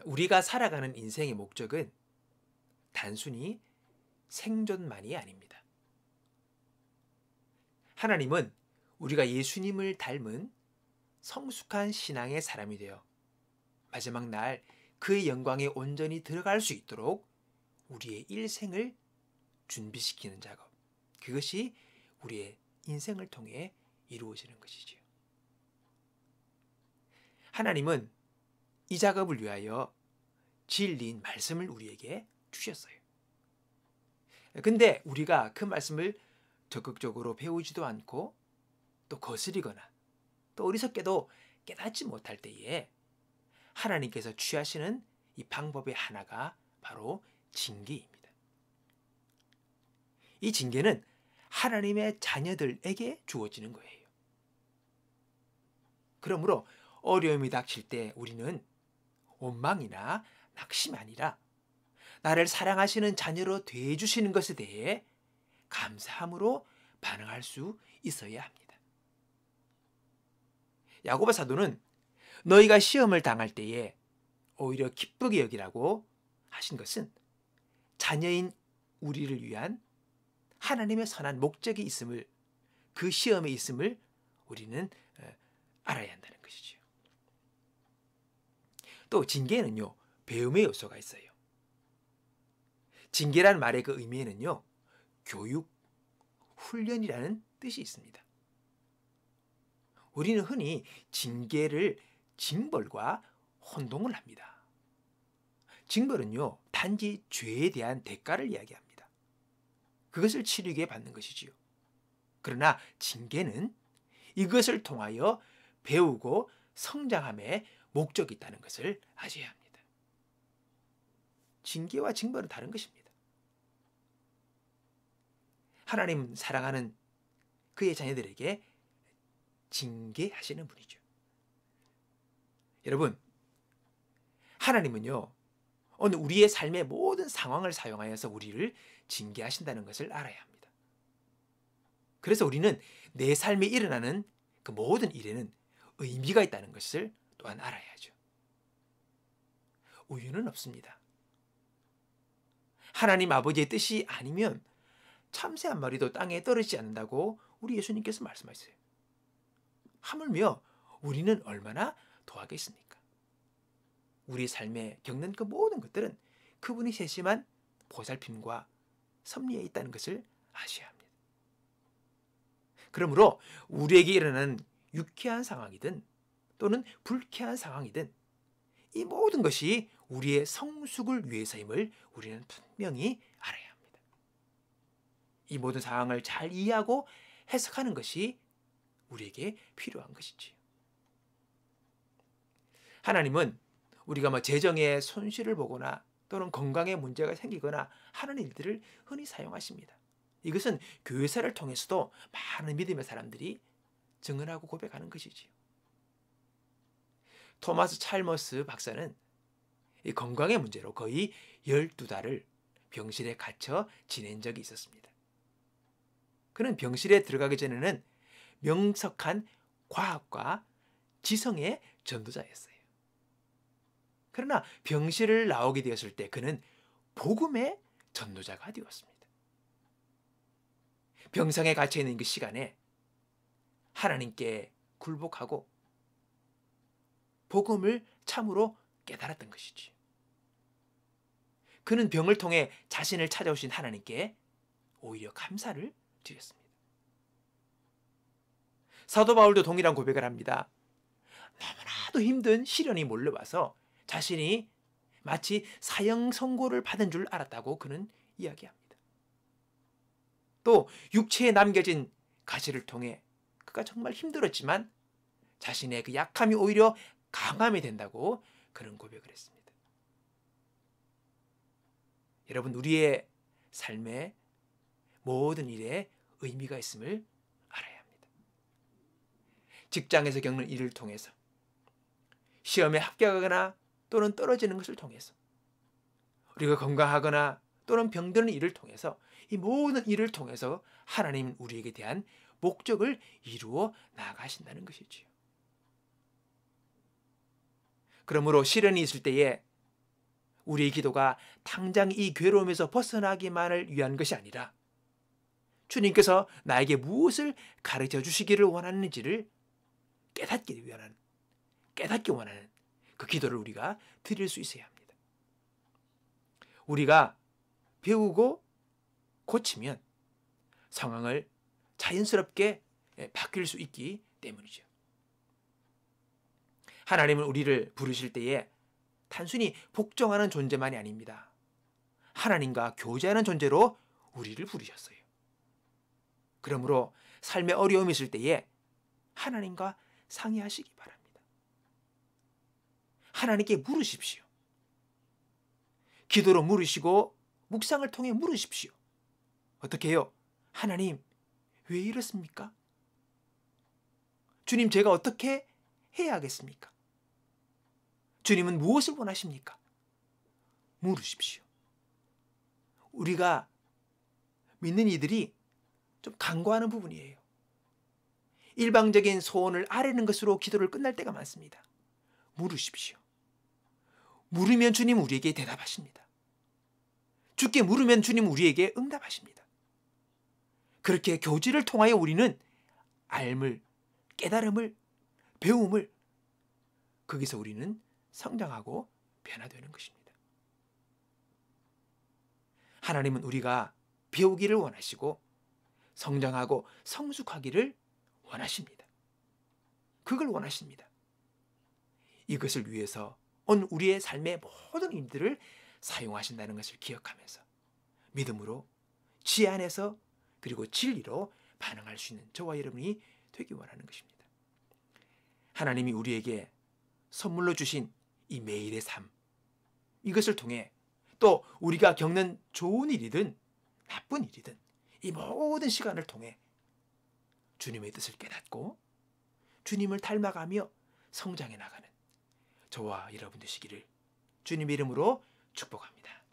우리가 살아가는 인생의 목적은 단순히 생존만이 아닙니다. 하나님은 우리가 예수님을 닮은 성숙한 신앙의 사람이 되어 마지막 날 그의 영광에 온전히 들어갈 수 있도록 우리의 일생을 준비시키는 작업, 그것이 우리의 인생을 통해 이루어지는 것이지요. 하나님은 이 작업을 위하여 진리인 말씀을 우리에게 주셨어요. 근데 우리가 그 말씀을 적극적으로 배우지도 않고 또 거스리거나 또 어리석게도 깨닫지 못할 때에 하나님께서 취하시는 이 방법의 하나가 바로 징계입니다. 이 징계는 하나님의 자녀들에게 주어지는 거예요. 그러므로 어려움이 닥칠 때 우리는 원망이나 낙심이 아니라 나를 사랑하시는 자녀로 대해주시는 것에 대해 감사함으로 반응할 수 있어야 합니다. 야고보 사도는 너희가 시험을 당할 때에 오히려 기쁘게 여기라고 하신 것은 자녀인 우리를 위한 하나님의 선한 목적이 있음을, 그 시험에 있음을 우리는 알아야 한다는 것이죠. 또 징계는요, 배움의 요소가 있어요. 징계라는 말의 그 의미에는요, 교육, 훈련이라는 뜻이 있습니다. 우리는 흔히 징계를 징벌과 혼동을 합니다. 징벌은요, 단지 죄에 대한 대가를 이야기합니다. 그것을 치르기 위해 받는 것이지요. 그러나 징계는 이것을 통하여 배우고 성장함의 목적이 있다는 것을 아셔야 합니다. 징계와 징벌은 다른 것입니다. 하나님 사랑하는 그의 자녀들에게 징계하시는 분이죠. 여러분, 하나님은요, 오늘 우리의 삶의 모든 상황을 사용하여서 우리를 징계하신다는 것을 알아야 합니다. 그래서 우리는 내 삶에 일어나는 그 모든 일에는 의미가 있다는 것을 또한 알아야죠. 우유는 없습니다. 하나님 아버지의 뜻이 아니면 참새 한 마리도 땅에 떨어지지 않는다고 우리 예수님께서 말씀하셨어요. 하물며 우리는 얼마나 더하겠습니까? 우리 삶에 겪는 그 모든 것들은 그분이 세심한 보살핌과 섭리에 있다는 것을 아셔야 합니다. 그러므로 우리에게 일어나는 유쾌한 상황이든 또는 불쾌한 상황이든 이 모든 것이 우리의 성숙을 위해서임을 우리는 분명히 알아야 합니다. 이 모든 상황을 잘 이해하고 해석하는 것이 우리에게 필요한 것이지요. 하나님은 우리가 재정에 손실을 보거나 또는 건강에 문제가 생기거나 하는 일들을 흔히 사용하십니다. 이것은 교회사를 통해서도 많은 믿음의 사람들이 증언하고 고백하는 것이지요. 토마스 찰머스 박사는 이 건강의 문제로 거의 12달을 병실에 갇혀 지낸 적이 있었습니다. 그는 병실에 들어가기 전에는 명석한 과학과 지성의 전도자였어요. 그러나 병실을 나오게 되었을 때 그는 복음의 전도자가 되었습니다. 병상에 갇혀 있는 그 시간에 하나님께 굴복하고 복음을 참으로 깨달았던 것이지. 그는 병을 통해 자신을 찾아오신 하나님께 오히려 감사를 드렸습니다. 사도 바울도 동일한 고백을 합니다. 너무나도 힘든 시련이 몰려와서 자신이 마치 사형 선고를 받은 줄 알았다고 그는 이야기합니다. 또 육체에 남겨진 가시를 통해 그가 정말 힘들었지만 자신의 그 약함이 오히려 강함이 된다고 그런 고백을 했습니다. 여러분, 우리의 삶에 모든 일에 의미가 있음을 알아야 합니다. 직장에서 겪는 일을 통해서, 시험에 합격하거나 또는 떨어지는 것을 통해서, 우리가 건강하거나 또는 병드는 일을 통해서, 이 모든 일을 통해서 하나님은 우리에게 대한 목적을 이루어 나가신다는 것이지요. 그러므로 시련이 있을 때에 우리의 기도가 당장 이 괴로움에서 벗어나기만을 위한 것이 아니라 주님께서 나에게 무엇을 가르쳐 주시기를 원하는지를 깨닫기 원하는 그 기도를 우리가 드릴 수 있어야 합니다. 우리가 배우고 고치면 상황을 자연스럽게 바뀔 수 있기 때문이죠. 하나님은 우리를 부르실 때에 단순히 복종하는 존재만이 아닙니다. 하나님과 교제하는 존재로 우리를 부르셨어요. 그러므로 삶의 어려움이 있을 때에 하나님과 상의하시기 바랍니다. 하나님께 물으십시오. 기도로 물으시고 묵상을 통해 물으십시오. 어떻게 해요? 하나님, 왜 이렇습니까? 주님, 제가 어떻게 해야 하겠습니까? 주님은 무엇을 원하십니까? 물으십시오. 우리가 믿는 이들이 좀 간과하는 부분이에요. 일방적인 소원을 아뢰는 것으로 기도를 끝날 때가 많습니다. 물으십시오. 물으면 주님 우리에게 대답하십니다. 주께 물으면 주님 우리에게 응답하십니다. 그렇게 교제를 통하여 우리는 알물, 깨달음을, 배움을, 거기서 우리는 성장하고 변화되는 것입니다. 하나님은 우리가 배우기를 원하시고 성장하고 성숙하기를 원하십니다. 그걸 원하십니다. 이것을 위해서 온 우리의 삶의 모든 힘들을 사용하신다는 것을 기억하면서 믿음으로 지혜 안에서 그리고 진리로 반응할 수 있는 저와 여러분이 되기 원하는 것입니다. 하나님이 우리에게 선물로 주신 이 매일의 삶, 이것을 통해 또 우리가 겪는 좋은 일이든 나쁜 일이든 이 모든 시간을 통해 주님의 뜻을 깨닫고 주님을 닮아가며 성장해 나가는 저와 여러분 되시기를 주님의 이름으로 축복합니다.